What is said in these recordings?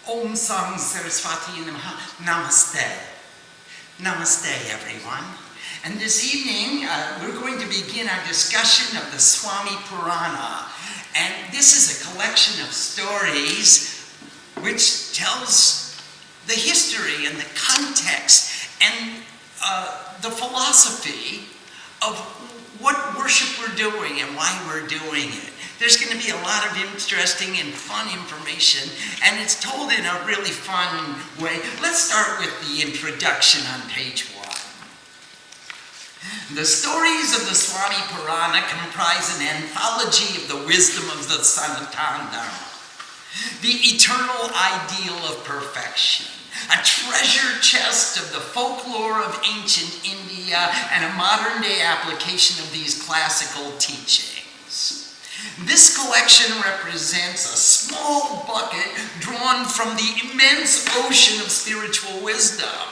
Om Swami Saraswati Namaste. Namaste, everyone. And this evening, we're going to begin our discussion of the Swami Purana. And this is a collection of stories which tells the history and the context and the philosophy of what worship we're doing and why we're doing it. There's going to be a lot of interesting and fun information, and it's told in a really fun way. Let's start with the introduction on page 1. The stories of the Swami Purana comprise an anthology of the wisdom of the Sanatana Dharma, the eternal ideal of perfection, a treasure chest of the folklore of ancient India, and a modern-day application of these classical teachings. This collection represents a small bucket drawn from the immense ocean of spiritual wisdom.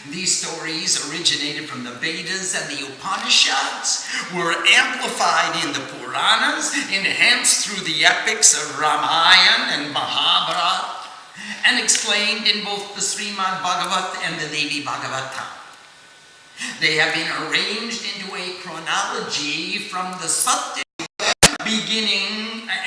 These stories originated from the Vedas and the Upanishads, were amplified in the Puranas, enhanced through the epics of Ramayana and Mahabharata, and explained in both the Srimad Bhagavat and the Devi Bhagavatam. They have been arranged into a chronology from the Satya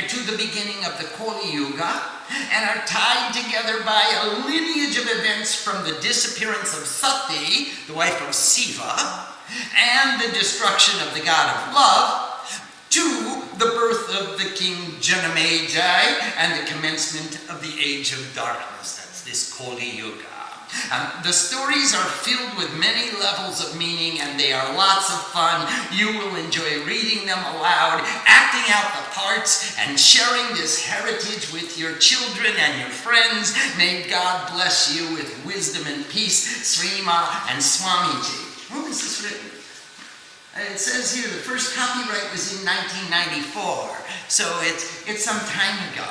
to the beginning of the Kali Yuga, and are tied together by a lineage of events from the disappearance of Sati, the wife of Shiva, and the destruction of the god of love, to the birth of the king Janamejai and the commencement of the age of darkness. That's this Kali Yuga. The stories are filled with many levels of meaning, and they are lots of fun. You will enjoy reading them aloud, acting out the parts, and sharing this heritage with your children and your friends. May God bless you with wisdom and peace, Srima and Swamiji. When was this written? It says here the first copyright was in 1994, so it's some time ago.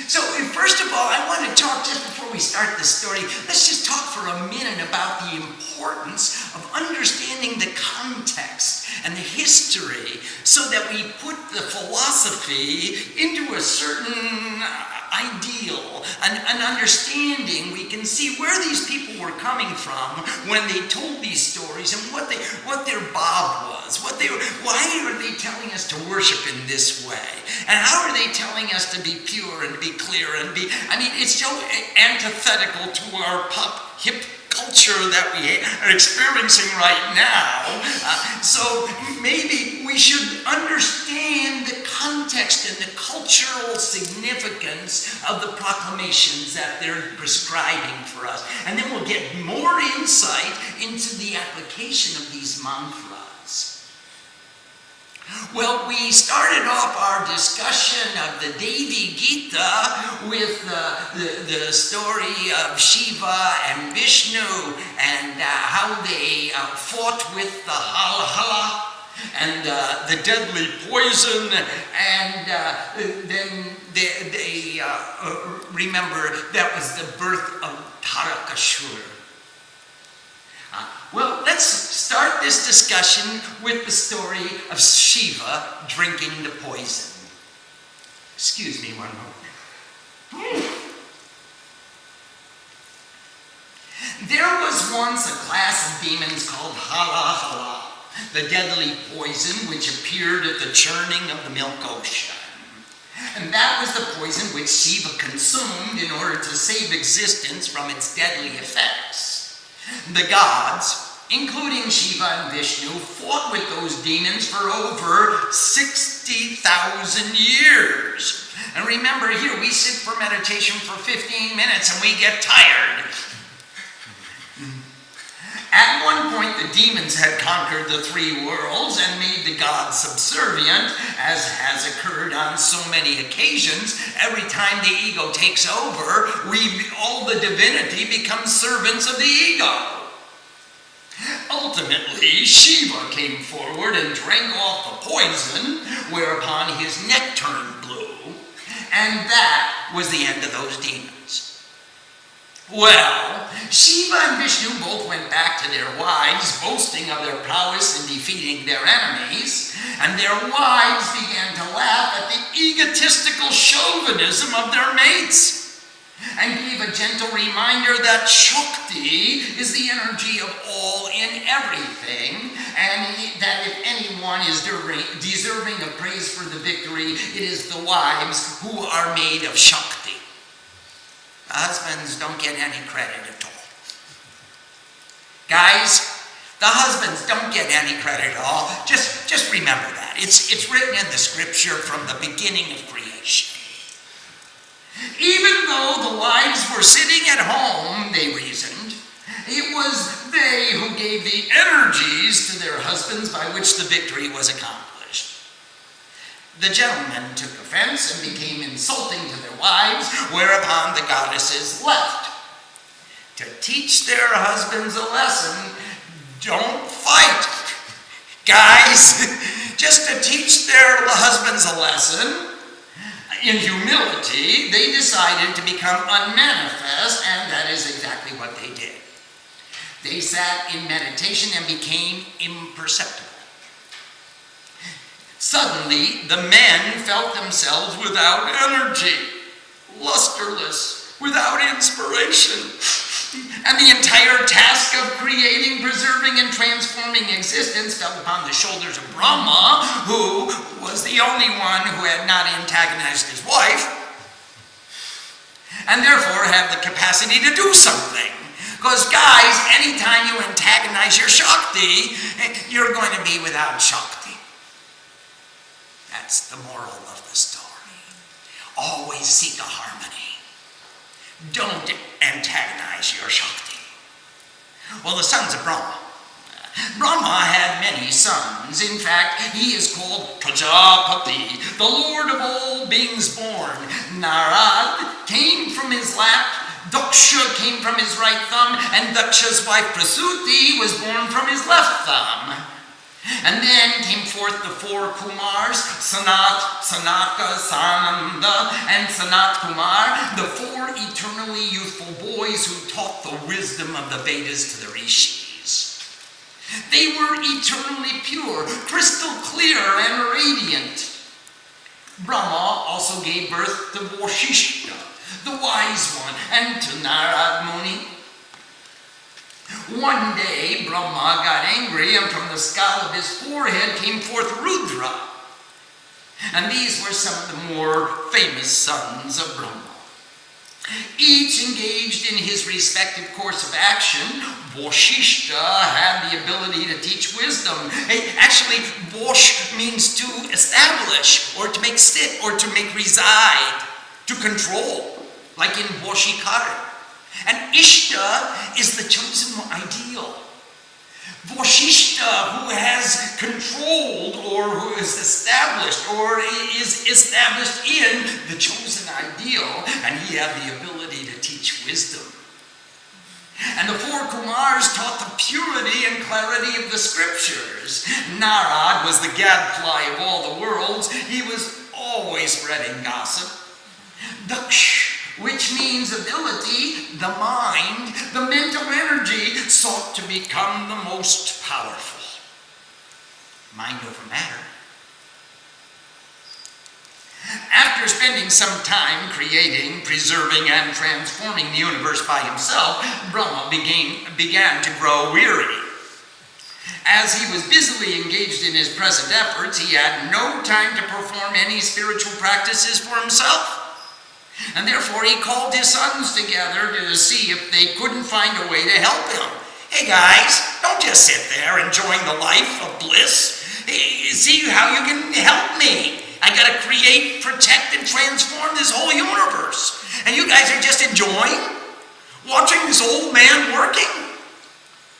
So first of all, I want to talk, just before we start the story, let's just talk for a minute about the importance of understanding the context and the history so that we put the philosophy into a certain ideal, an understanding. We can see where these people were coming from when they told these stories and what their bob was, why are they telling us to worship in this way, and how are they telling us to be pure and be clear and be, it's so antithetical to our pop hip culture that we are experiencing right now. So maybe we should understand the context and the cultural significance of the proclamations that they're prescribing for us. And then we'll get more insight into the application of these mantras. Well, we started off our discussion of the Devi Gita with the story of Shiva and Vishnu and how they fought with the Hala and the deadly poison, and then they remember that was the birth of Tarakasura. Well, let's start this discussion with the story of Shiva drinking the poison. Excuse me one moment. There was once a class of demons called Hala, the deadly poison which appeared at the churning of the milk ocean. And that was the poison which Shiva consumed in order to save existence from its deadly effects. The gods, including Shiva and Vishnu, fought with those demons for over 60,000 years. And remember, here we sit for meditation for 15 minutes and we get tired. At one point, the demons had conquered the 3 worlds and made the gods subservient, as has occurred on so many occasions. Every time the ego takes over, all the divinity becomes servants of the ego. Ultimately, Shiva came forward and drank off the poison, whereupon his neck turned blue, and that was the end of those demons. Well, Shiva and Vishnu both went back to their wives, boasting of their prowess in defeating their enemies, and their wives began to laugh at the egotistical chauvinism of their mates, and gave a gentle reminder that Shakti is the energy of all in everything, and that if anyone is deserving of praise for the victory, it is the wives who are made of Shakti. Husbands don't get any credit at all. Guys, the husbands don't get any credit at all. Just remember that. It's written in the scripture from the beginning of creation. Even though the wives were sitting at home, they reasoned, it was they who gave the energies to their husbands by which the victory was accomplished. The gentlemen took offense and became insulting to their wives, whereupon the goddesses left. To teach their husbands a lesson, don't fight. Guys, just to teach their husbands a lesson, in humility, they decided to become unmanifest, and that is exactly what they did. They sat in meditation and became imperceptible. Suddenly, the men felt themselves without energy, lusterless, without inspiration. And the entire task of creating, preserving, and transforming existence fell upon the shoulders of Brahma, who was the only one who had not antagonized his wife, and therefore had the capacity to do something. Because guys, anytime you antagonize your Shakti, you're going to be without Shakti. That's the moral of the story. Always seek a harmony. Don't antagonize your Shakti. Well, the sons of Brahma. Brahma had many sons. In fact, he is called Prajapati, the lord of all beings born. Narad came from his lap, Daksha came from his right thumb, and Daksha's wife Prasuti was born from his left thumb. And then came forth the four Kumars, Sanat, Sanaka, Sananda, and Sanat Kumar, the four eternally youthful boys who taught the wisdom of the Vedas to the Rishis. They were eternally pure, crystal clear, and radiant. Brahma also gave birth to Vashishta, the wise one, and to Narad Muni. One day, Brahma got angry, and from the skull of his forehead came forth Rudra. And these were some of the more famous sons of Brahma. Each engaged in his respective course of action. Vashishta had the ability to teach wisdom. Actually, Vash means to establish, or to make sit, or to make reside, to control, like in Vashikara. And Ishta is the chosen ideal. Vashishta, who has controlled, or who is established, or is established in the chosen ideal, and he had the ability to teach wisdom. And the four Kumars taught the purity and clarity of the scriptures. Narad was the gadfly of all the worlds. He was always spreading gossip. Daksha, which means ability, the mind, the mental energy, sought to become the most powerful. Mind over matter. After spending some time creating, preserving, and transforming the universe by himself, Brahma began to grow weary. As he was busily engaged in his present efforts, he had no time to perform any spiritual practices for himself. And therefore he called his sons together to see if they couldn't find a way to help him. Hey guys, don't just sit there enjoying the life of bliss. See how you can help me. I gotta create, protect, and transform this whole universe. And you guys are just enjoying watching this old man working?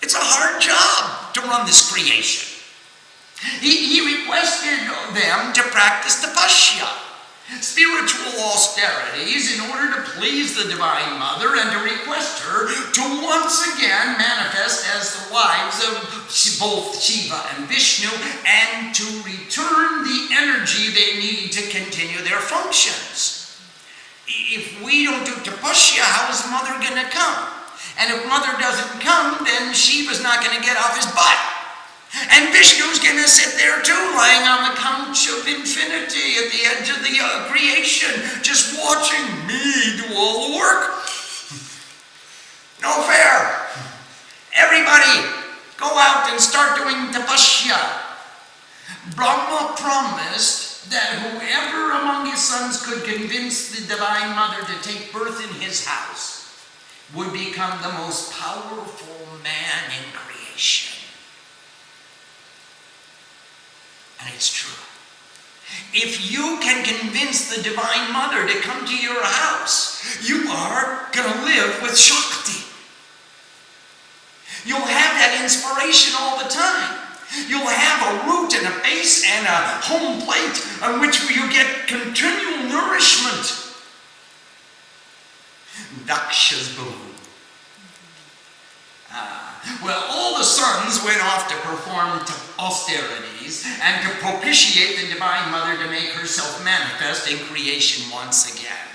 It's a hard job to run this creation. He requested them to practice tapasya, spiritual austerities, in order to please the Divine Mother and to request her to once again manifest as the wives of both Shiva and Vishnu, and to return the energy they need to continue their functions. if we don't do tapasya, how is Mother going to come? And if Mother doesn't come, then Shiva's not going to get off his butt. And Vishnu's going to sit there too, lying on the couch of infinity at the edge of the creation, just watching me do all the work. No fair. Everybody, go out and start doing tapasya. Brahma promised that whoever among his sons could convince the Divine Mother to take birth in his house would become the most powerful man in creation. And it's true. If you can convince the Divine Mother to come to your house, you are going to live with Shakti. You'll have that inspiration all the time. You'll have a root and a base and a home plate on which you get continual nourishment. Daksha's Boon. Well, all the sons went off to perform austerities and to propitiate the Divine Mother to make herself manifest in creation once again.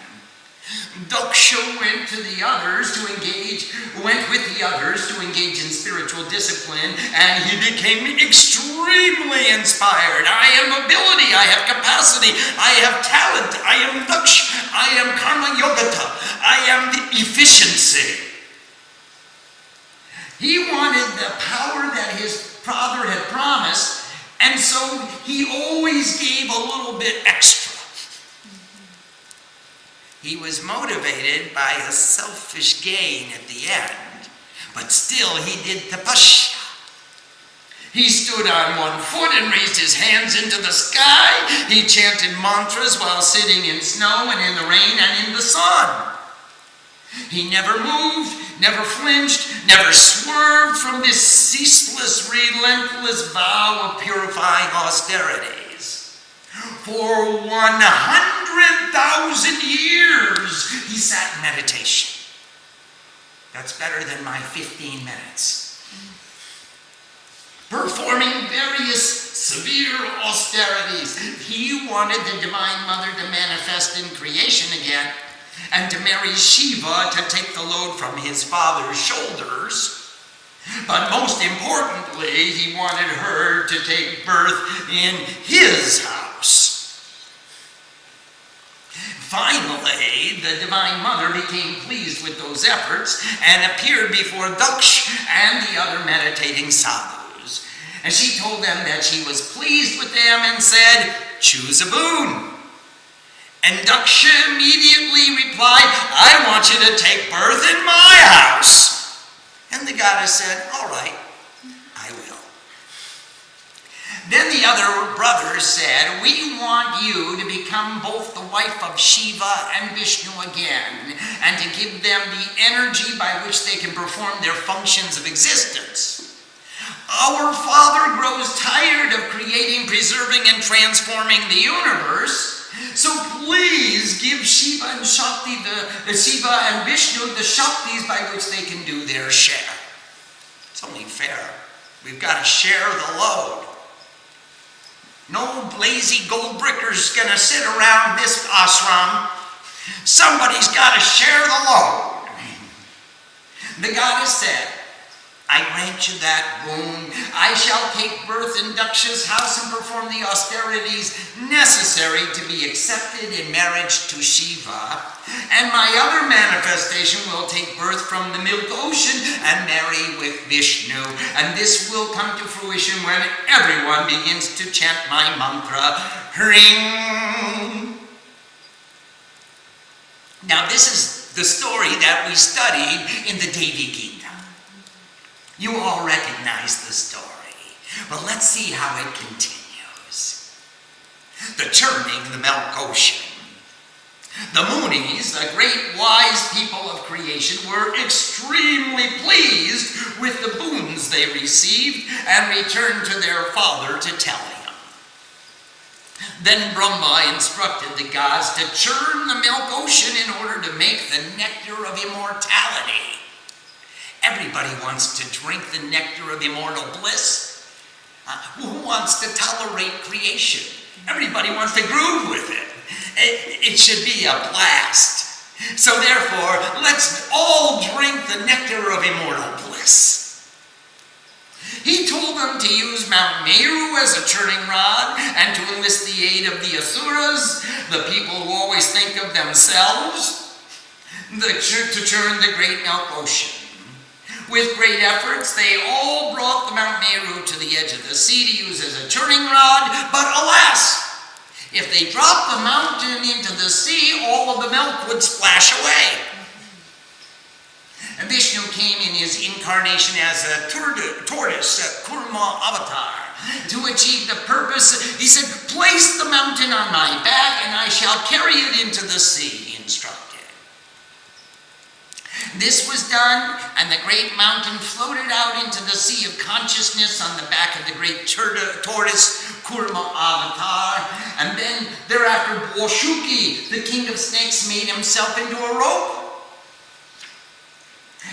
Daksha went with the others to engage in spiritual discipline, and he became extremely inspired. I have ability, I have capacity, I have talent, I am Daksha, I am karma yogata, I am the efficiency. He wanted the power that his father had promised, and so he always gave a little bit extra. He was motivated by a selfish gain at the end, but still he did tapasya. He stood on one foot and raised his hands into the sky. He chanted mantras while sitting in snow and in the rain and in the sun. He never moved, never flinched, never swerved from this ceaseless, relentless vow of purifying austerities. For 100,000 years, he sat in meditation. That's better than my 15 minutes. Performing various severe austerities. He wanted the Divine Mother to manifest in creation again, and to marry Shiva to take the load from his father's shoulders. But most importantly, he wanted her to take birth in his house. Finally, the Divine Mother became pleased with those efforts and appeared before Daksha and the other meditating sadhus. And she told them that she was pleased with them and said, "Choose a boon." And Daksha immediately replied, "I want you to take birth in my house." And the goddess said, "All right, I will." Then the other brothers said, "We want you to become both the wife of Shiva and Vishnu again, and to give them the energy by which they can perform their functions of existence. Our Father grows tired of creating, preserving, and transforming the universe. So please give Shiva and Shakti, Shiva and Vishnu, the Shaktis by which they can do their share." It's only fair. We've got to share the load. No lazy gold brickers gonna sit around this ashram. Somebody's got to share the load. The goddess said, "I grant you that boon. I shall take birth in Daksha's house and perform the austerities necessary to be accepted in marriage to Shiva. And my other manifestation will take birth from the milk ocean and marry with Vishnu. And this will come to fruition when everyone begins to chant my mantra, Hring." Now this is the story that we studied in the Devi Gita. You all recognize the story, but let's see how it continues. The churning, the milk ocean. The Muniz, the great wise people of creation, were extremely pleased with the boons they received and returned to their father to tell him. Then Brahma instructed the gods to churn the milk ocean in order to make the nectar of immortality. Everybody wants to drink the nectar of immortal bliss. Who wants to tolerate creation? Everybody wants to groove with it. It should be a blast. So therefore, let's all drink the nectar of immortal bliss. He told them to use Mount Meru as a churning rod and to enlist the aid of the Asuras, the people who always think of themselves, to churn the great milk ocean. With great efforts, they all brought the Mount Meru to the edge of the sea to use as a churning rod, but alas, if they dropped the mountain into the sea, all of the milk would splash away. And Vishnu came in his incarnation as a tortoise, a kurma avatar, to achieve the purpose. He said, place the mountain on my back and I shall carry it into the sea, he instructed. This was done, and the great mountain floated out into the sea of consciousness on the back of the great tortoise, Kurma Avatar. And then thereafter, Boshuki, the king of snakes, made himself into a rope.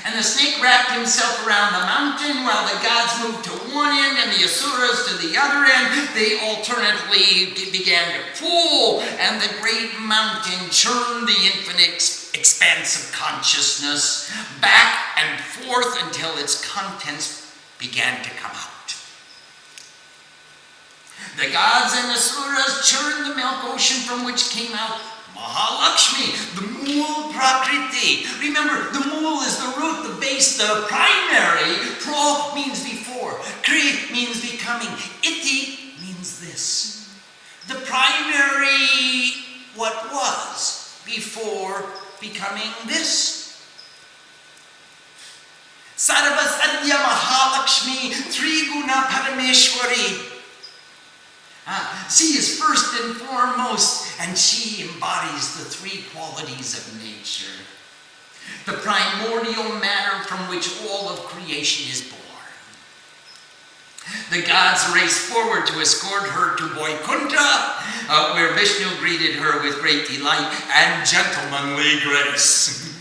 And the snake wrapped himself around the mountain while the gods moved to one end and the Asuras to the other end. They alternately began to pull, and the great mountain churned the infinite expanse of consciousness back and forth until its contents began to come out. The gods and Asuras churned the milk ocean from which came out Mahalakshmi, the Mool Prakriti. Remember, the Mool is the root, the base, the primary. Pra means before. Kri means becoming. Iti means this. The primary, what was before becoming this. Sarvasadya Mahalakshmi Triguna Parameshwari. She is first and foremost, and she embodies the three qualities of nature. The primordial matter from which all of creation is born. The gods raced forward to escort her to Vaikuntha, where Vishnu greeted her with great delight and gentlemanly grace.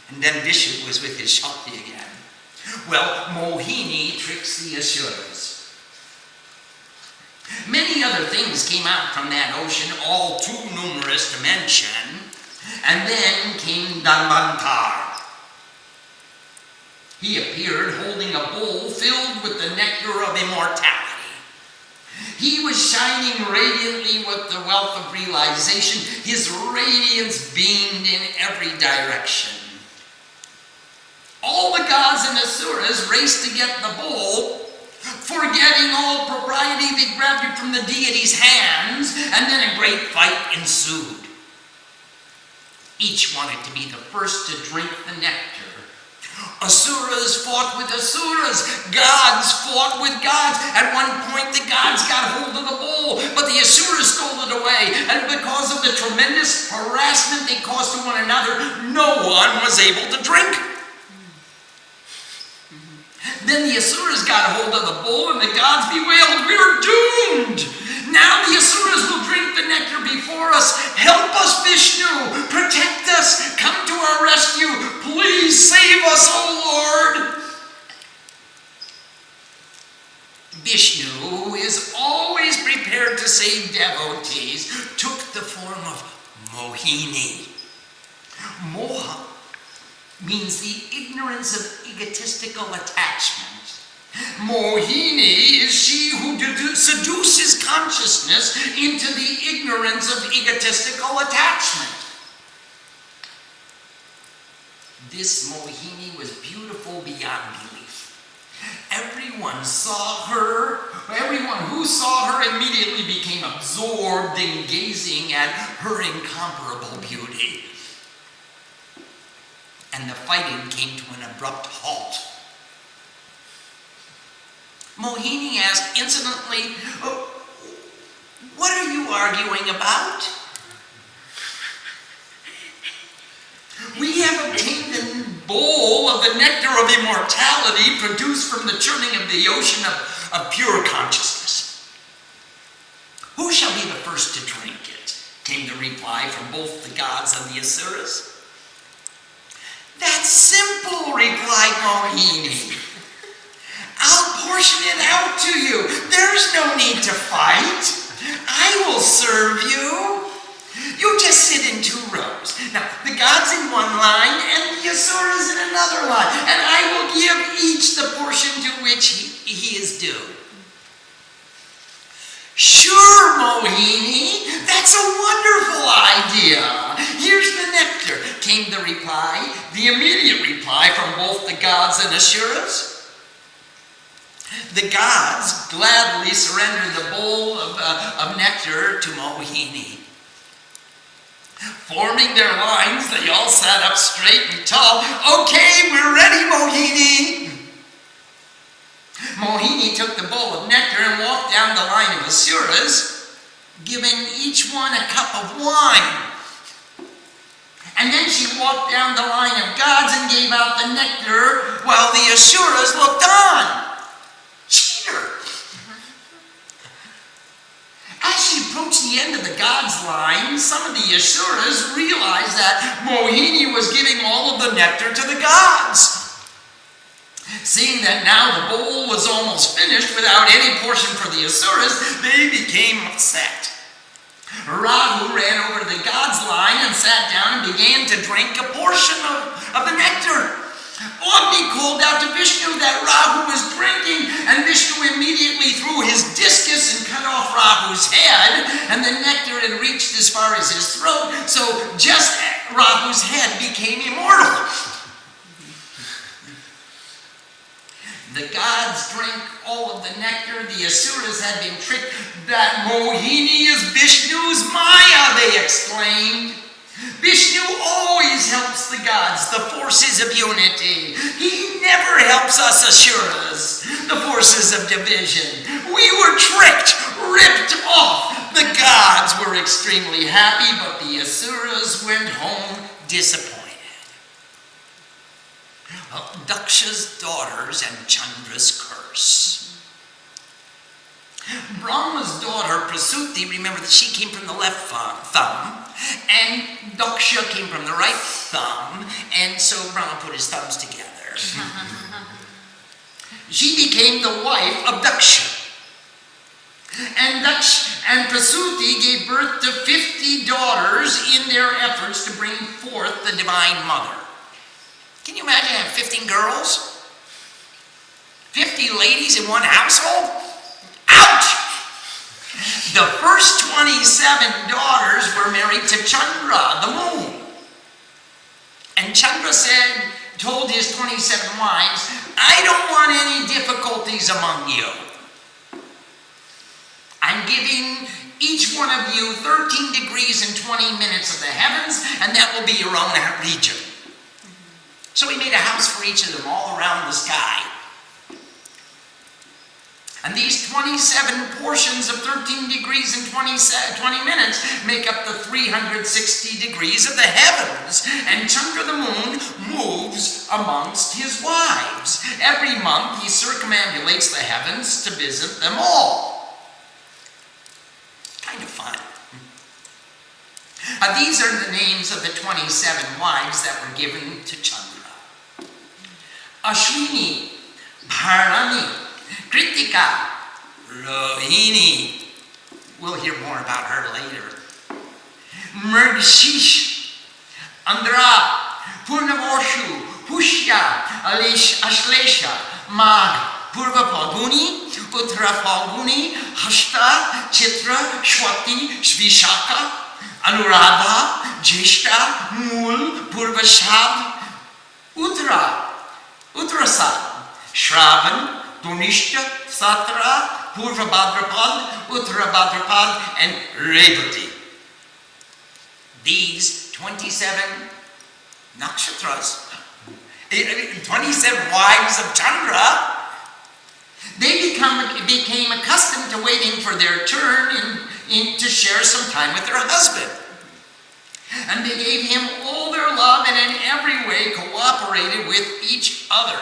And then Vishnu was with his Shakti again. Well, Mohini tricks the Ashuras. Many other things came out from that ocean, all too numerous to mention. And then came Dhanvantar. He appeared holding a bowl filled with the nectar of immortality. He was shining radiantly with the wealth of realization. His radiance beamed in every direction. All the gods and Asuras raced to get the bowl. Forgetting all propriety, they grabbed it from the deity's hands, and then a great fight ensued. Each wanted to be the first to drink the nectar. Asuras fought with Asuras. Gods fought with gods. At one point, the gods got hold of the bowl, but the Asuras stole it away. And because of the tremendous harassment they caused to one another, no one was able to drink. Then the Asuras got hold of the bowl, and the gods bewailed, "We're doomed! Now the Asuras will drink the nectar before us. Help us, Vishnu! Protect us! Come to our rescue! Please save us, O Lord!" Vishnu, who is always prepared to save devotees, took the form of Mohini. Moha means the ignorance of egotistical attachment. Mohini is she who seduces consciousness into the ignorance of egotistical attachment. This Mohini was beautiful beyond belief. Everyone who saw her immediately became absorbed in gazing at her incomparable beauty. And the fighting came to an abrupt halt. Mohini asked insolently, "What are you arguing about?" "We have obtained the bowl of the nectar of immortality produced from the churning of the ocean of pure consciousness. Who shall be the first to drink it?" came the reply from both the gods and the Asuras. "That's simple," replied Mohini. "I'll portion it out to you. There's no need to fight. I will serve you." you sit in 2 rows. Now, the gods in one line and the Asuras in another line. And I will give each the portion to which he is due. Sure, Mohini, that's a wonderful idea. Here's the nectar, came the reply, the immediate reply from both the gods and Asuras. The gods gladly surrendered the bowl of nectar to Mohini. Forming their lines, they all sat up straight and tall. Okay, we're ready, Mohini. Mohini took the bowl of nectar and walked down the line of Asuras, giving each one a cup of wine. And then she walked down the line of gods and gave out the nectar while the Asuras looked on. Cheater! As she approached the end of the gods' line, some of the Asuras realized that Mohini was giving all of the nectar to the gods. Seeing that now the bowl was almost finished without any portion for the Asuras, they became upset. Rahu ran over to the gods' line and sat down and began to drink a portion of the nectar. Agni called out to Vishnu that Rahu was drinking, and Vishnu immediately threw his discus and cut off Rahu's head, and the nectar had reached as far as his throat, so just Rahu's head became immortal. The gods drank all of the nectar. The Asuras had been tricked. That Mohini is Vishnu's Maya, they exclaimed. Vishnu always helps the gods, the forces of unity. He never helps us Asuras, the forces of division. We were tricked, ripped off. The gods were extremely happy, but the Asuras went home disappointed. Daksha's daughters and Chandra's curse. Brahma's daughter Prasuti, remember that she came from the left thumb, and Daksha came from the right thumb, and so Brahma put his thumbs together. She became the wife of Daksha. And Prasuti gave birth to 50 daughters in their efforts to bring forth the Divine Mother. Can you imagine having 15 girls? 50 ladies in one household? Ouch! The first 27 daughters were married to Chandra, the moon. And Chandra told his 27 wives, I don't want any difficulties among you. I'm giving each one of you 13 degrees and 20 minutes of the heavens, and that will be your own region. So he made a house for each of them all around the sky. And these 27 portions of 13 degrees and 20 minutes make up the 360 degrees of the heavens. And Chandra the moon moves amongst his wives. Every month he circumambulates the heavens to visit them all. Kind of fun. These are the names of the 27 wives that were given to Chandra. Ashwini, Bharani, Kritika, Rohini. We'll hear more about her later. Mrigashish, Andra, Purnavoshu, Pushya, Ashlesha, Mag, Purva Falguni, Uttara Falguni, Hashta, Chitra, Shwati, Svishaka, Anuradha, Jeshta, Mul, Purvashab, Uttarasad, Shravan, Punishta, Satra, Purva Bhadrapad, Uttara Bhadrapad, and Revati. These 27 nakshatras, 27 wives of Chandra, they became accustomed to waiting for their turn to share some time with their husband. And they gave him all their love and in every way cooperated with each other.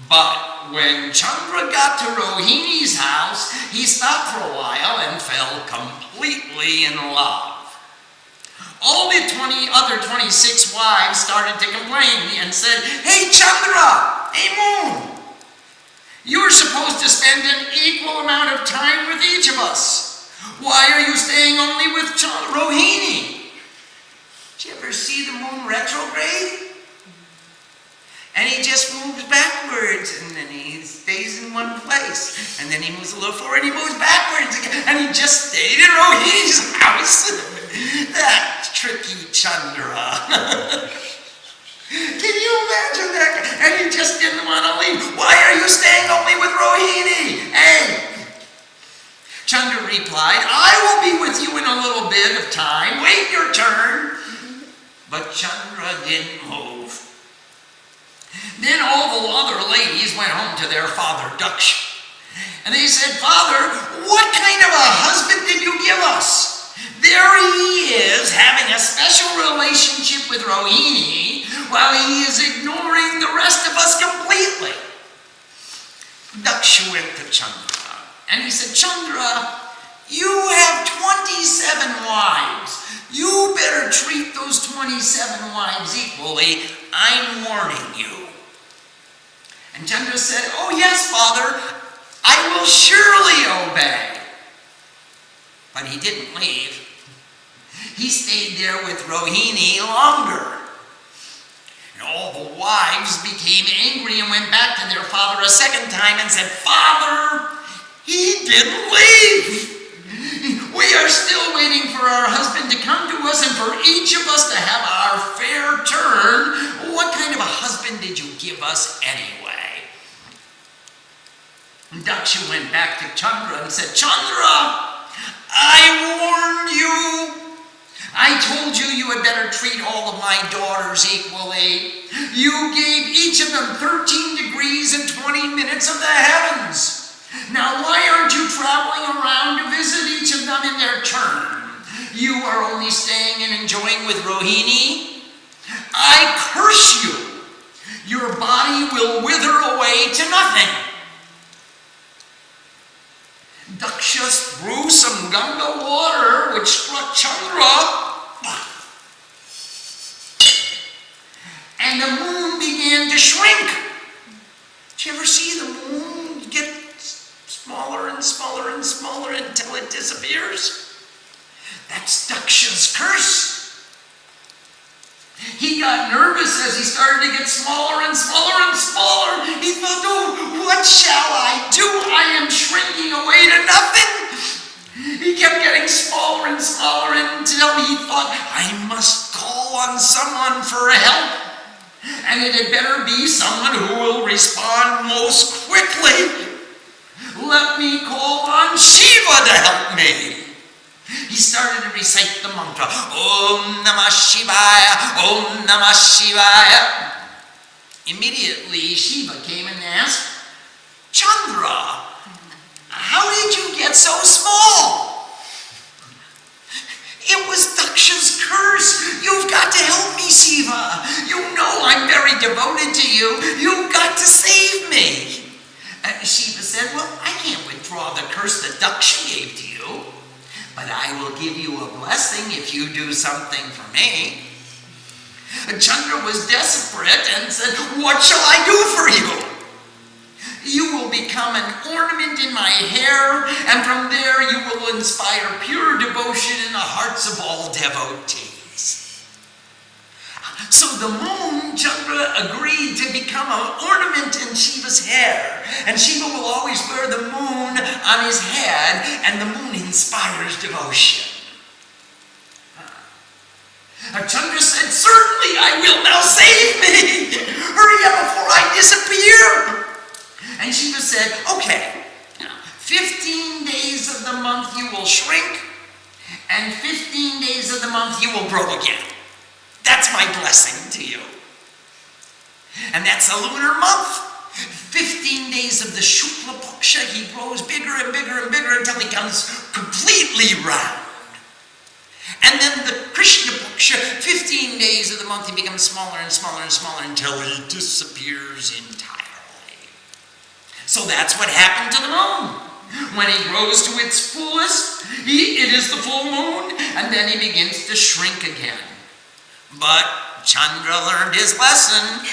But when Chandra got to Rohini's house, he stopped for a while and fell completely in love. All the other 26 wives started to complain and said, Hey Chandra, hey Moon, you're supposed to spend an equal amount of time with each of us. Why are you staying only with Rohini? Did you ever see the moon retrograde? And he just moves backwards, and then he stays in one place. And then he moves a little forward, and he moves backwards again. And he just stayed in Rohini's house. That tricky Chandra. Can you imagine that? And he just didn't want to leave. Why are you staying only with Rohini? Hey! Chandra replied, I will be with you in a little bit of time. Wait your turn. But Chandra didn't move. Then all the other ladies went home to their father, Daksha. And they said, Father, what kind of a husband did you give us? There he is, having a special relationship with Rohini, while he is ignoring the rest of us completely. Daksha went to Chandra, and he said, Chandra, you have 27 wives. You better treat those 27 wives equally. I'm warning you. And Chandra said, oh yes, Father, I will surely obey. But he didn't leave. He stayed there with Rohini longer. And all the wives became angry and went back to their father a second time and said, Father, he didn't leave. We are still waiting for our husband to come to us and for each of us to have our fair turn. What kind of a husband did you give us anyway? Daksha went back to Chandra and said, Chandra, I warned you. I told you you had better treat all of my daughters equally. You gave each of them 13 degrees and 20 minutes of the heavens. Now why aren't you traveling around to visit each of them in their turn? You are only staying and enjoying with Rohini. I curse you. Your body will wither away to nothing. Daksha threw some Ganga water which struck Chandra, and the moon began to shrink. Did you ever see the moon get smaller and smaller and smaller until it disappears? That's Daksha's curse. He got nervous as he started to get smaller and smaller and smaller. He thought, oh, what shall I do? I am shrinking away to nothing. He kept getting smaller and smaller until he thought, I must call on someone for help. And it had better be someone who will respond most quickly. Let me call on Shiva to help me. He started to recite the mantra, Om Namah Shivaya, Om Namah Shivaya. Immediately, Shiva came and asked, Chandra, how did you get so small? It was Daksha's curse. You've got to help me, Shiva. You know I'm very devoted to you. You've got to save me. Shiva said, well, I can't withdraw the curse that Daksha gave to you. But I will give you a blessing if you do something for me. Chandra was desperate and said, what shall I do for you? You will become an ornament in my hair, and from there you will inspire pure devotion in the hearts of all devotees. So the moon, Chandra, agreed to become an ornament in Shiva's hair. And Shiva will always wear the moon on his head, and the moon inspires devotion. Chandra said, certainly I will, now save me. Hurry up before I disappear. And Shiva said, okay, 15 days of the month you will shrink, and 15 days of the month you will grow again. That's my blessing to you. And that's a lunar month. 15 days of the Shukla Paksha, he grows bigger and bigger and bigger until he becomes completely round. And then the Krishna Paksha, 15 days of the month, he becomes smaller and smaller and smaller until he disappears entirely. So that's what happened to the moon. When he grows to its fullest, it is the full moon, and then he begins to shrink again. But Chandra learned his lesson,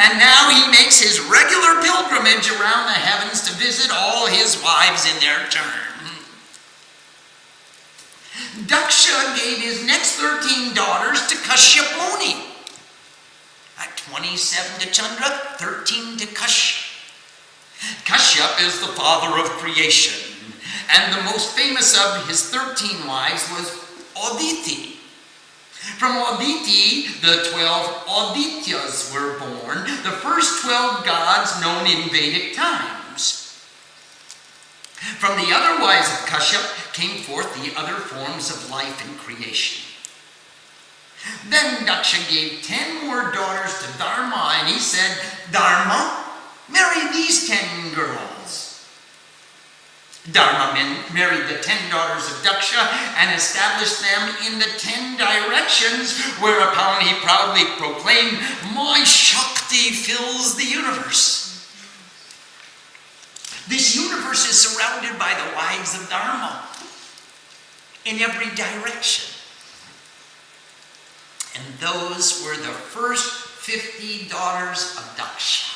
and now he makes his regular pilgrimage around the heavens to visit all his wives in their turn. Daksha gave his next 13 daughters to Kashyap Muni. 27 to Chandra, 13 to Kashyap. Kashyap is the father of creation, and the most famous of his 13 wives was Aditi. From Aditi, the 12 Adityas were born, the first 12 gods known in Vedic times. From the other wives of Kashyap came forth the other forms of life and creation. Then Daksha gave 10 more daughters to Dharma, and he said, Dharma, marry these 10 girls. Dharma married the 10 daughters of Daksha and established them in the 10 directions, whereupon he proudly proclaimed, my Shakti fills the universe. This universe is surrounded by the wives of Dharma in every direction. And those were the first 50 daughters of Daksha.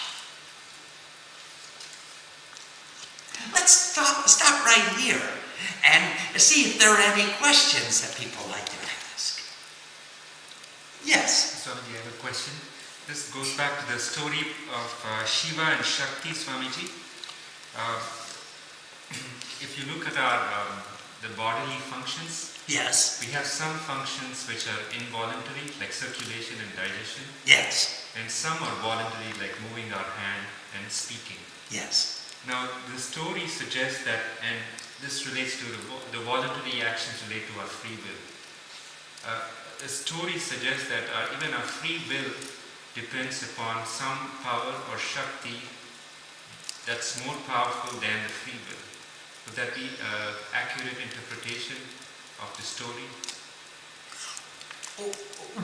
Let's stop right here and see if there are any questions that people like to ask. Yes? Swamiji, I have a question. This goes back to the story of Shiva and Shakti, Swamiji. If you look at our the bodily functions, yes, we have some functions which are involuntary, like circulation and digestion. Yes. And some are voluntary, like moving our hand and speaking. Yes. Now, the story suggests that, and this relates to the voluntary actions relate to our free will. The story suggests that even our free will depends upon some power or Shakti that's more powerful than the free will. Would that be an accurate interpretation of the story?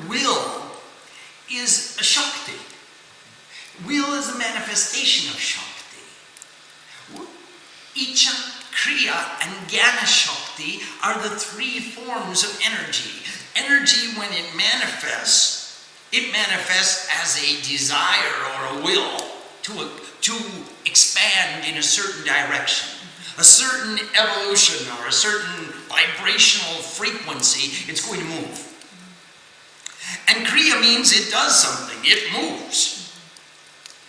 Will is a Shakti. Will is a manifestation of Shakti. Icha, Kriya, and Jnana Shakti are the 3 forms of energy. Energy, when it manifests as a desire or a will to expand in a certain direction, a certain evolution or a certain vibrational frequency, it's going to move. And Kriya means it does something, it moves.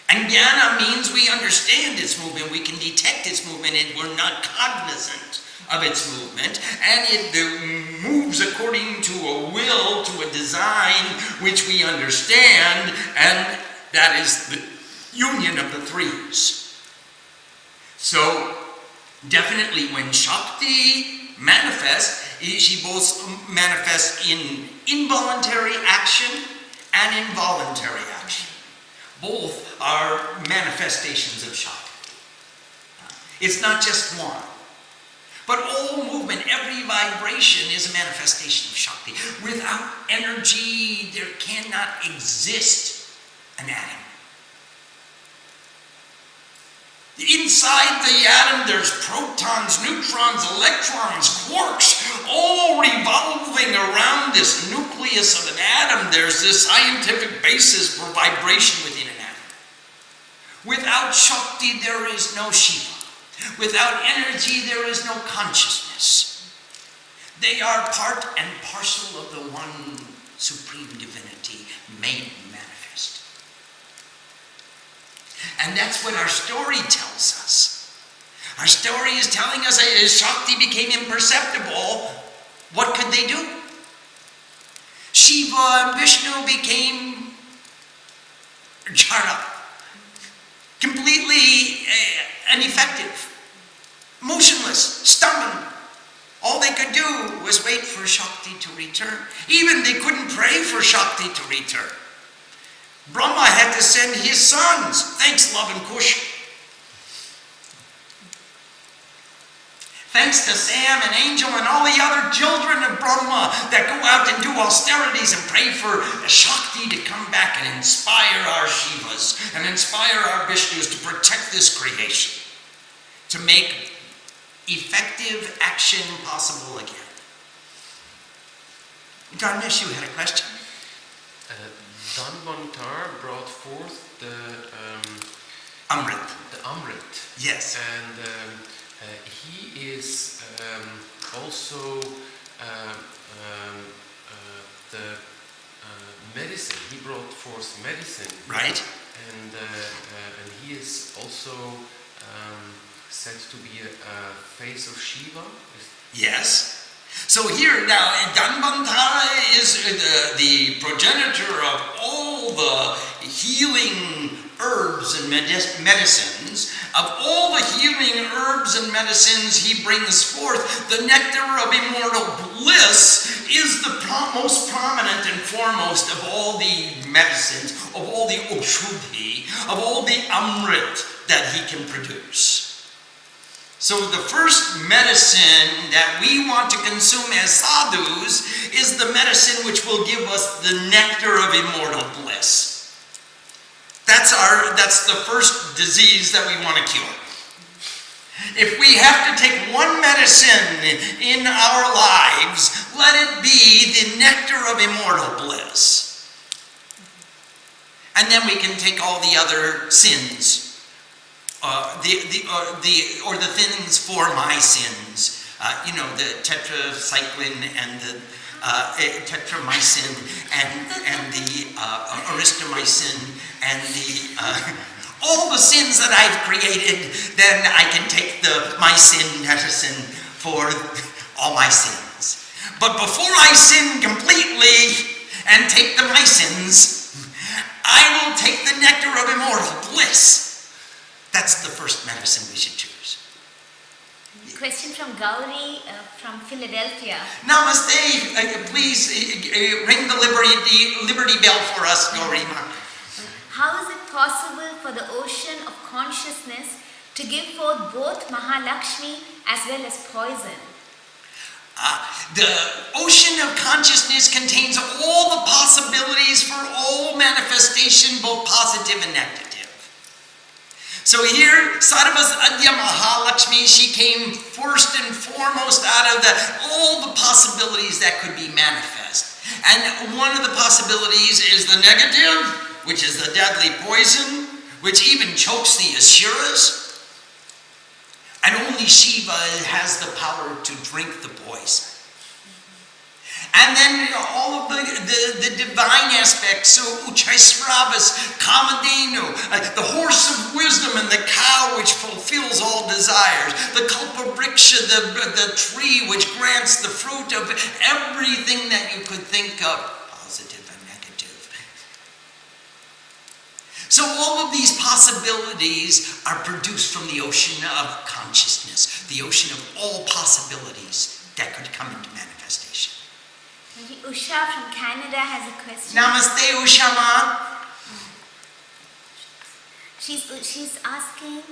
And Jnana means we understand its movement, we can detect its movement, and we're not cognizant of its movement, and it moves according to a will, to a design which we understand, and that is the union of the 3s. So, definitely when Shakti manifests, she both manifests in involuntary action and involuntary action. Both are manifestations of Shakti. It's not just one. But all movement, every vibration is a manifestation of Shakti. Without energy, there cannot exist an atom. Inside the atom, there's protons, neutrons, electrons, quarks, all revolving around this nucleus of an atom. There's this scientific basis for vibration within an atom. Without Shakti, there is no Shiva. Without energy, there is no consciousness. They are part and parcel of the one supreme divinity made manifest. And that's what our story tells us. Our story is telling us that as Shakti became imperceptible, what could they do? Shiva and Vishnu became jhara, completely ineffective, motionless, stunned. All they could do was wait for Shakti to return. Even they couldn't pray for Shakti to return. Brahma had to send his sons. Thanks, Love and Kush. Thanks to Sam and Angel and all the other children of Brahma that go out and do austerities and pray for Shakti to come back and inspire our Shivas and inspire our Vishnus to protect this creation, to make effective action possible again. Dharmas, you had a question? Dhanvantar brought forth the Amrit. The Amrit. Yes. And he is also the medicine. He brought forth medicine, Right? and he is also said to be a face of Shiva. Yes. So here now, Danvantara is the progenitor of all the healing herbs and medicines. Of all the healing herbs and medicines he brings forth, the nectar of immortal bliss is the most prominent and foremost of all the medicines, of all the Oshudhi, of all the Amrit that he can produce. So the first medicine that we want to consume as sadhus is the medicine which will give us the nectar of immortal bliss. That's the first disease that we want to cure. If we have to take one medicine in our lives, let it be the nectar of immortal bliss. And then we can take all the other sins. The things for my sins, the tetracycline and the tetramycin and the aristomycin and the all the sins that I've created. Then I can take the mycin medicine for all my sins. But before I sin completely and take the mycins, I will take the nectar of immortal bliss. That's the first medicine we should choose. Question from Gauri from Philadelphia. Namaste. Please ring the liberty bell for us, Gauri. How is it possible for the ocean of consciousness to give forth both Mahalakshmi as well as poison? The ocean of consciousness contains all the possibilities for all manifestation, both positive and negative. So here, Sarvas Adya Mahalakshmi, she came first and foremost out of all the possibilities that could be manifest. And one of the possibilities is the negative, which is the deadly poison, which even chokes the Ashuras. And only Shiva has the power to drink the poison. And then all of the divine aspects, so Uchhaisravas, Kamadenu, the horse of wisdom and the cow which fulfills all desires, the Kalpavriksha, the tree which grants the fruit of everything that you could think of, positive and negative. So all of these possibilities are produced from the ocean of consciousness, the ocean of all possibilities that could come into manifestation. Usha from Canada has a question. Namaste, Usha Ma. She's asking,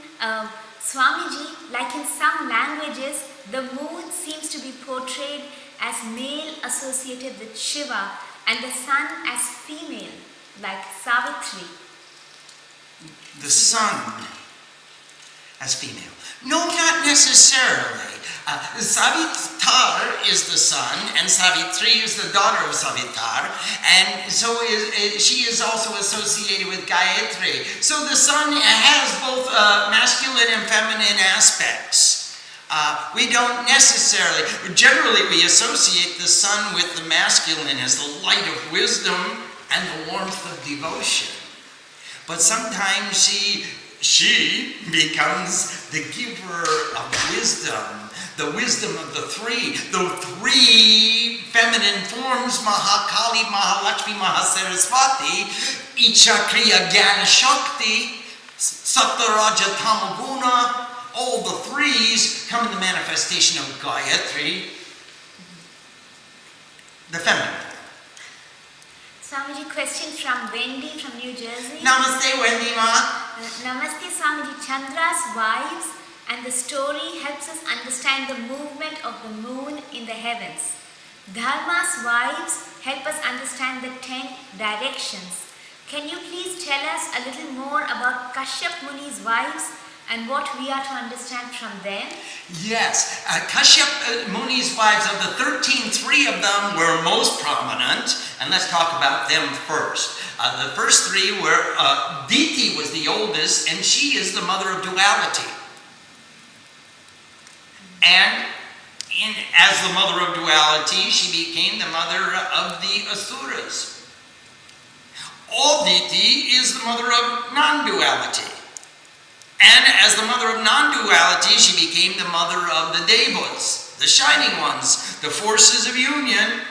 Swamiji, like in some languages, the moon seems to be portrayed as male associated with Shiva and the sun as female, like Savitri. The sun as female. No, not necessarily. Savitar is the sun, and Savitri is the daughter of Savitar, and so she is also associated with Gayatri. So the sun has both masculine and feminine aspects. We don't necessarily, generally we associate the sun with the masculine as the light of wisdom and the warmth of devotion. But sometimes she becomes the giver of wisdom, the wisdom of the three feminine forms, Mahakali, Mahalakshmi, Mahasaraswati, Ichakriya, Jnana Shakti, Sattva-raja, Tamaguna, all the threes come in the manifestation of Gayatri, the feminine. Swamiji, question from Wendy from New Jersey. Namaste, Wendy Ma. Namaste, Swamiji. Chandra's wives and the story helps us understand the movement of the moon in the heavens. Dharma's wives help us understand the 10 directions. Can you please tell us a little more about Kashyap Muni's wives and what we are to understand from them? Yes, Kashyap Muni's wives, of the 13, 3 of them were most prominent, and let's talk about them first. The first 3 were, Diti was the oldest, and she is the mother of duality. And as the mother of duality, she became the mother of the Asuras. Aditi is the mother of non-duality. And as the mother of non-duality, she became the mother of the Devas, the shining ones, the forces of union,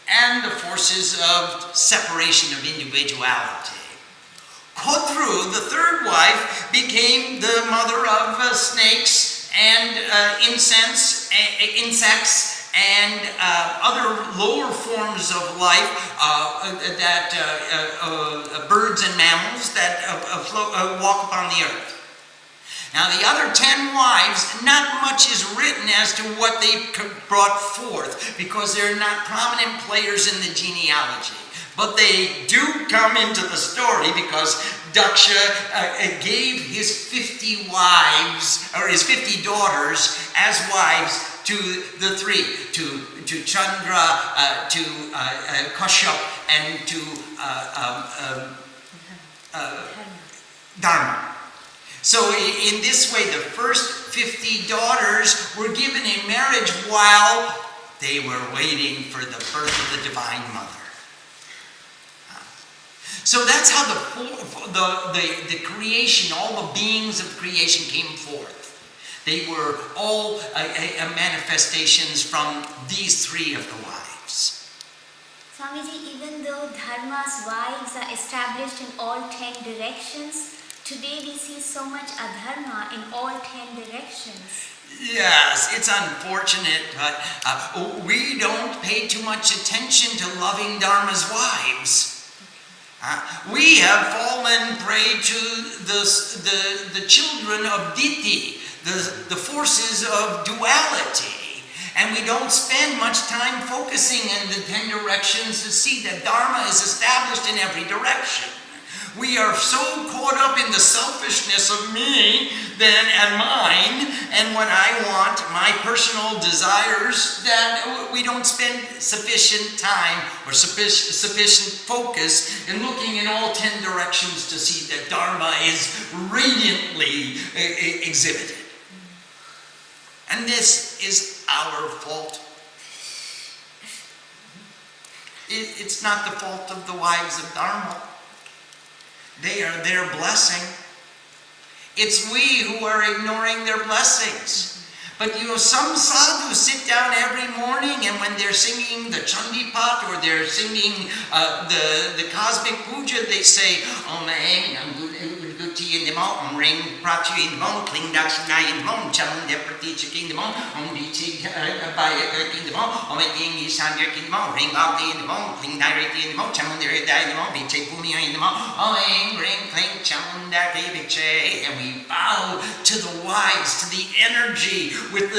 and the forces of separation of individuality. Kotru, the third wife, became the mother of snakes and insects and other lower forms of life, birds and mammals that walk upon the earth. Now the other 10 wives, not much is written as to what they brought forth, because they're not prominent players in the genealogy. But they do come into the story because Daksha gave his 50 wives, or his 50 daughters as wives to the three, to Chandra, to Kashyap, and to Dharma. So in this way, the first 50 daughters were given in marriage while they were waiting for the birth of the Divine Mother. So that's how the creation, all the beings of creation came forth. They were all manifestations from these three of the wives. Swamiji, even though Dharma's wives are established in all 10 directions, today we see so much adharma in all 10 directions. Yes, it's unfortunate, but we don't pay too much attention to loving Dharma's wives. We have fallen prey to the children of Diti, the forces of duality. And we don't spend much time focusing in the 10 directions to see that Dharma is established in every direction. We are so caught up in the selfishness of me and mine, and when I want my personal desires, that we don't spend sufficient time or sufficient focus in looking in all 10 directions to see that Dharma is radiantly exhibited. And this is our fault. It's not the fault of the wives of Dharma. They are their blessing. It's we who are ignoring their blessings. But some sadhus sit down every morning, and when they're singing the Chandipat or they're singing the cosmic puja, they say, Om Guti in the Om Ring Prachi in the Om Kling Daksha in the Om Chamunda Pratichik in the Om Dichi Baya in the Om King Isandya in the Om Ring Bhakti in the Om Kling Nairati in the Om Chamunda in the Om Viche Pumia in the Om Ring Kling Chamunda Viche. And we bow to the wives, to the energy, with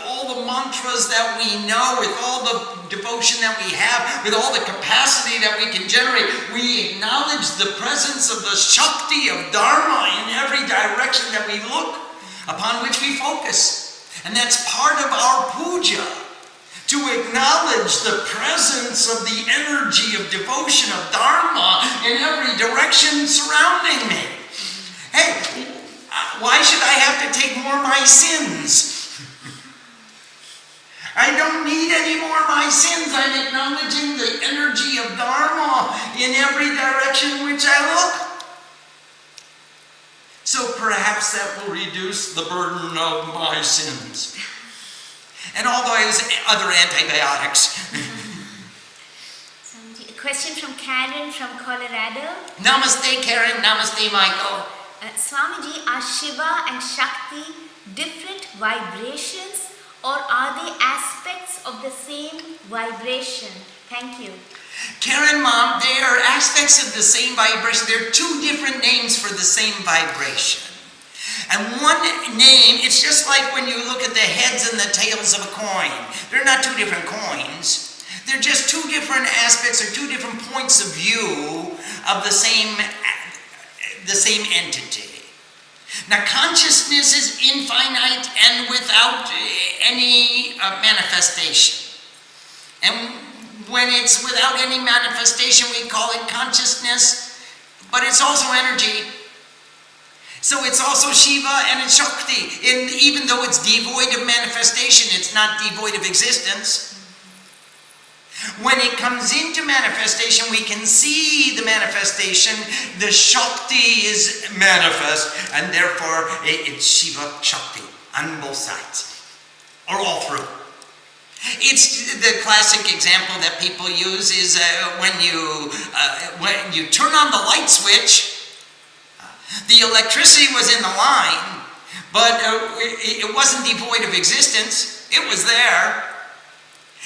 all the mantras that we know, with all the devotion that we have, with all the capacity that we can generate. We acknowledge the presence of the Shakti of Dharma in every direction that we look, upon which we focus. And that's part of our puja, to acknowledge the presence of the energy of devotion of Dharma in every direction surrounding me. Hey, why should I have to take more of my sins? I don't need any more of my sins. I'm acknowledging the energy of Dharma in every direction which I look. So perhaps that will reduce the burden of my sins. And all those other antibiotics. A question from Karen from Colorado. Namaste, Karen. Namaste, Michael. Swamiji, are Shiva and Shakti different vibrations, or are they aspects of the same vibration? Thank you. Karen, Mom, they are aspects of the same vibration. They're two different names for the same vibration. And one name, it's just like when you look at the heads and the tails of a coin. They're not two different coins. They're just two different aspects or two different points of view of the same entity. Now, consciousness is infinite and without any manifestation. And when it's without any manifestation, we call it consciousness, but it's also energy. So it's also Shiva and it's Shakti. And even though it's devoid of manifestation, it's not devoid of existence. When it comes into manifestation, we can see the manifestation. The Shakti is manifest, and therefore it's Shiva Shakti on both sides, or all through. It's the classic example that people use is when you turn on the light switch, the electricity was in the line, but it wasn't devoid of existence. It was there.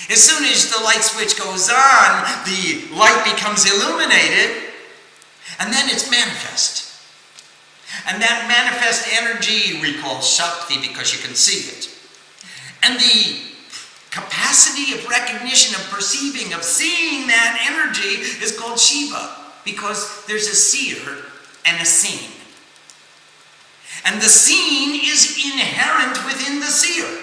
As soon as the light switch goes on, the light becomes illuminated, and then it's manifest. And that manifest energy we call Shakti because you can see it. And the capacity of recognition, of perceiving, of seeing that energy is called Shiva because there's a seer and a seen. And the seen is inherent within the seer.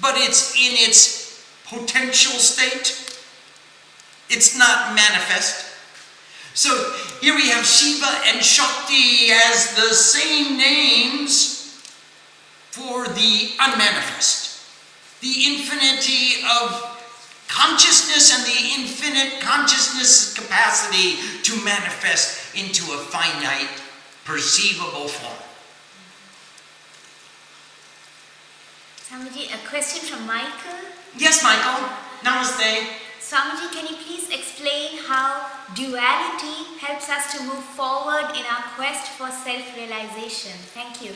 But it's in its potential state. It's not manifest. So here we have Shiva and Shakti as the same names for the unmanifest. The infinity of consciousness and the infinite consciousness capacity to manifest into a finite, perceivable form. Swamiji, a question from Michael. Yes, Michael. Namaste. Swamiji, can you please explain how duality helps us to move forward in our quest for self-realization? Thank you.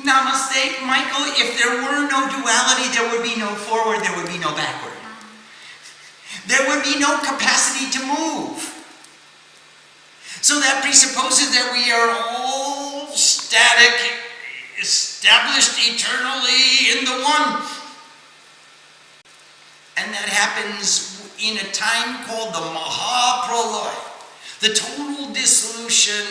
Namaste, Michael. If there were no duality, there would be no forward, there would be no backward. There would be no capacity to move. So that presupposes that we are all static, established eternally in the one. And that happens in a time called the Mahapralaya, the total dissolution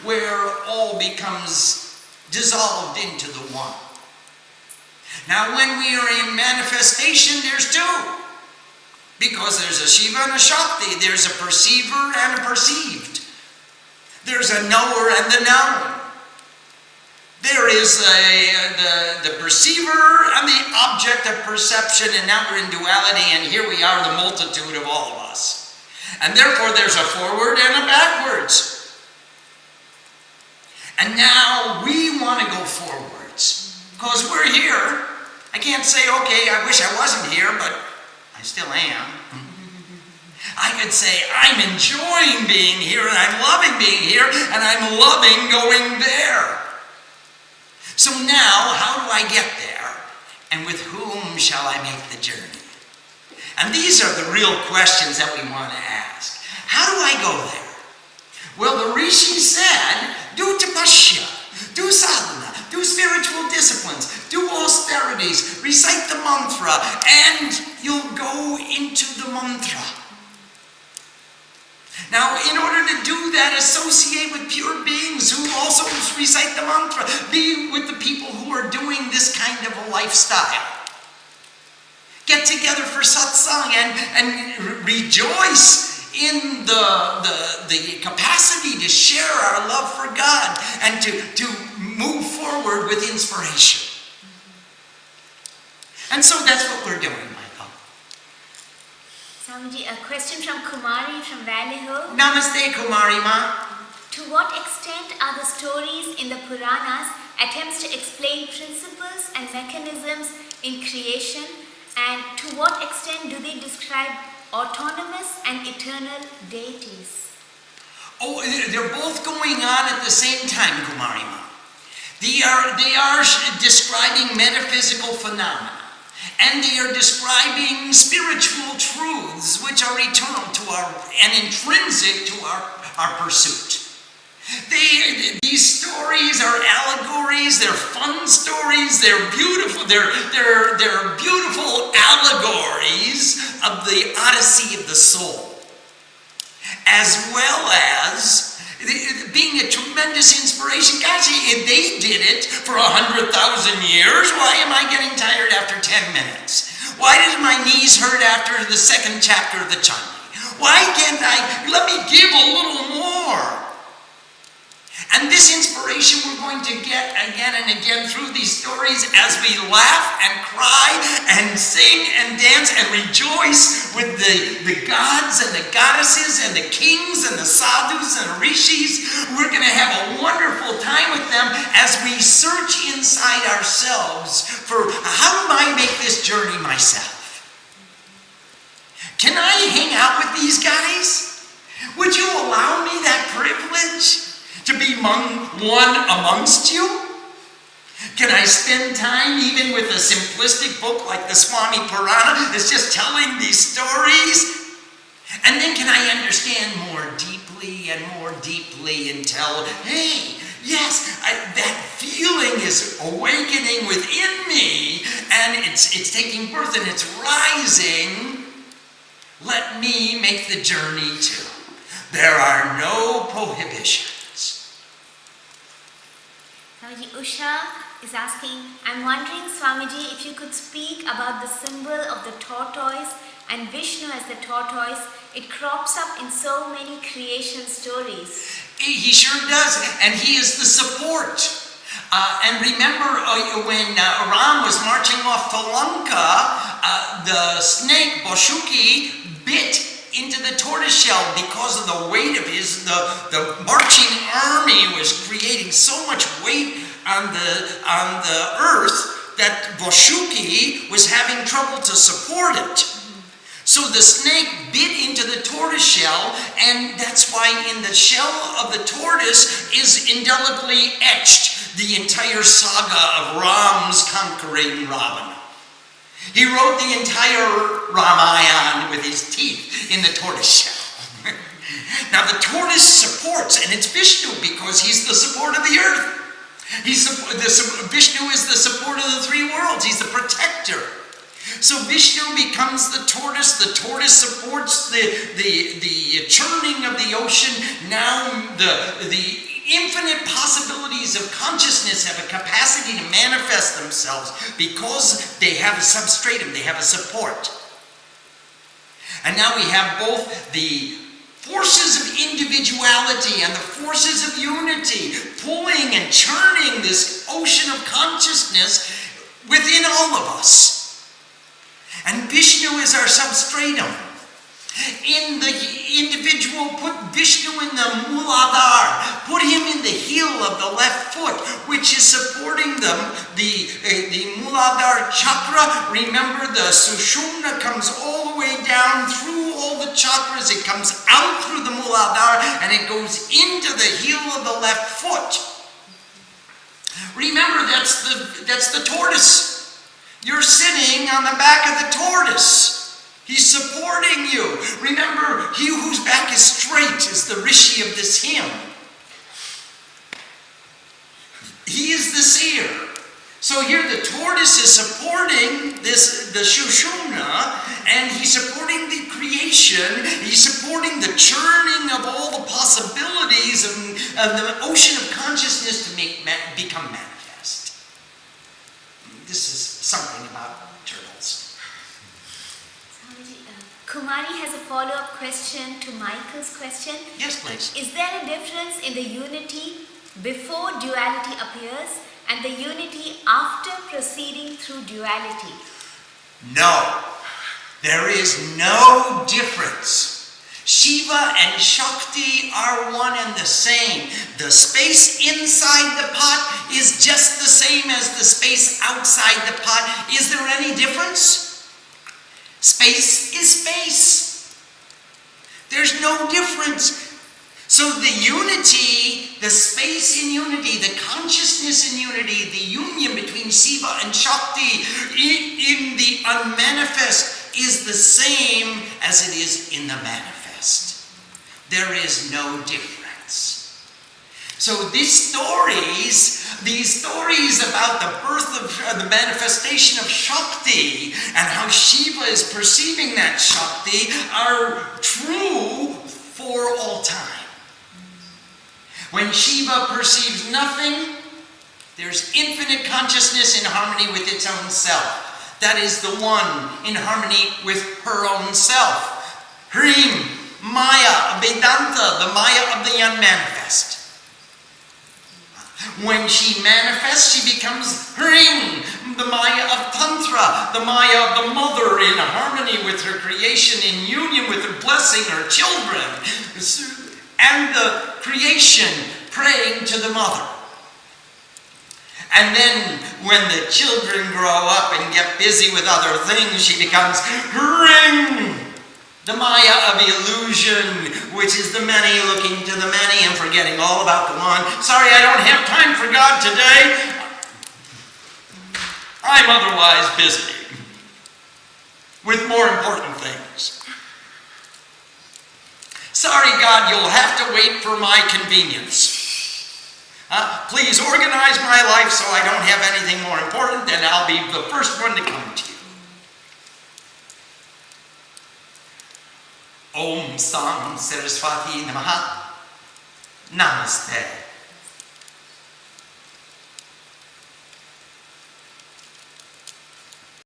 where all becomes dissolved into the one. Now when we are in manifestation, there's two. Because there's a Shiva and a Shakti. There's a perceiver and a perceived. There's a knower and the known. There is the perceiver and the object of perception, and now we're in duality, and here we are, the multitude of all of us. And therefore there's a forward and a backwards. And now we want to go forwards, because we're here. I can't say, okay, I wish I wasn't here, but I still am. I could say, I'm enjoying being here, and I'm loving being here, and I'm loving going there. So now, how do I get there? And with whom shall I make the journey? And these are the real questions that we want to ask. How do I go there? Well, the Rishi said, do tapasya, do sadhana, do spiritual disciplines, do austerities, recite the mantra, and you'll go into the mantra. Now, in order to do that, associate with pure beings who also recite the mantra. Be with the people who are doing this kind of a lifestyle. Get together for satsang and rejoice in the capacity to share our love for God and to move forward with inspiration. And so that's what we're doing. Swamiji, a question from Kumari from Valley Hill. Namaste, Kumari Ma. To what extent are the stories in the Puranas attempts to explain principles and mechanisms in creation, and to what extent do they describe autonomous and eternal deities? Oh, they're both going on at the same time, Kumari Ma. They are describing metaphysical phenomena. And they are describing spiritual truths which are eternal to and intrinsic to our pursuit. These stories are allegories, they're fun stories, they're beautiful, they're beautiful allegories of the odyssey of the soul, as well as being a tremendous inspiration. Gosh, if they did it for 100,000 years, why am I getting tired after 10 minutes? Why does my knees hurt after the second chapter of the Chandra? Why can't let me give a little more? And this inspiration we're going to get again and again through these stories as we laugh and cry and sing and dance and rejoice with the gods and the goddesses and the kings and the sadhus and rishis. We're going to have a wonderful time with them as we search inside ourselves for how do I make this journey myself? Can I hang out with these guys? Would you allow me that privilege? To be one amongst you? Can I spend time even with a simplistic book like the Swami Purana that's just telling these stories? And then can I understand more deeply and tell, hey, yes, that feeling is awakening within me and it's taking birth and it's rising. Let me make the journey too. There are no prohibitions. Swamiji, Usha is asking, I'm wondering, Swamiji, if you could speak about the symbol of the tortoise and Vishnu as the tortoise. It crops up in so many creation stories. He sure does, and he is the support. And remember when Rama was marching off to Lanka, the snake Boshuki bit into the tortoise shell because of the weight of the marching army was creating so much weight on the earth that Boshuki was having trouble to support it. So the snake bit into the tortoise shell, and that's why in the shell of the tortoise is indelibly etched the entire saga of Ram's conquering Ravana. He wrote the entire Ramayana with his teeth in the tortoise shell. Now the tortoise supports, and it's Vishnu because he's the support of the earth. Vishnu is the support of the three worlds. He's the protector. So Vishnu becomes the tortoise supports the churning of the ocean. Now the infinite possibilities of consciousness have a capacity to manifest themselves because they have a substratum, they have a support. And now we have both the forces of individuality and the forces of unity pulling and churning this ocean of consciousness within all of us. And Vishnu is our substratum. In the individual, put Vishnu in the Muladhara, put him in the heel of the left foot, which is supporting the Muladhara chakra. Remember, the Sushumna comes all the way down through all the chakras. It comes out through the Muladhara and it goes into the heel of the left foot. Remember, that's the tortoise. You're sitting on the back of the tortoise. He's supporting you. Remember, he whose back is straight is the rishi of this hymn. He is the seer. So here the tortoise is supporting the Shushumna, and he's supporting the creation. He's supporting the churning of all the possibilities of the ocean of consciousness to become manifest. This is something about turtles. Kumari has a follow-up question to Michael's question. Yes, please. Is there a difference in the unity before duality appears and the unity after proceeding through duality? No. There is no difference. Shiva and Shakti are one and the same. The space inside the pot is just the same as the space outside the pot. Is there any difference? Space is space. There's no difference. So the unity, the space in unity, the consciousness in unity, the union between Shiva and Shakti in the unmanifest is the same as it is in the manifest. There is no difference. So these stories about the birth of the manifestation of Shakti and how Shiva is perceiving that Shakti are true for all time. When Shiva perceives nothing, there's infinite consciousness in harmony with its own self. That is the one in harmony with her own self. Hrim, Maya, Vedanta, the Maya of the unmanifest. When she manifests, she becomes Ring, the Maya of Tantra, the Maya of the mother in harmony with her creation, in union with her blessing, her children, and the creation praying to the mother. And then when the children grow up and get busy with other things, she becomes Ring, the Maya of illusion, which is the many looking to the many and forgetting all about the one. Sorry, I don't have time for God today. I'm otherwise busy with more important things. Sorry, God, you'll have to wait for my convenience. Please organize my life so I don't have anything more important, and I'll be the first one to come to you. Om Sam Saraswati Namaha. Namaste.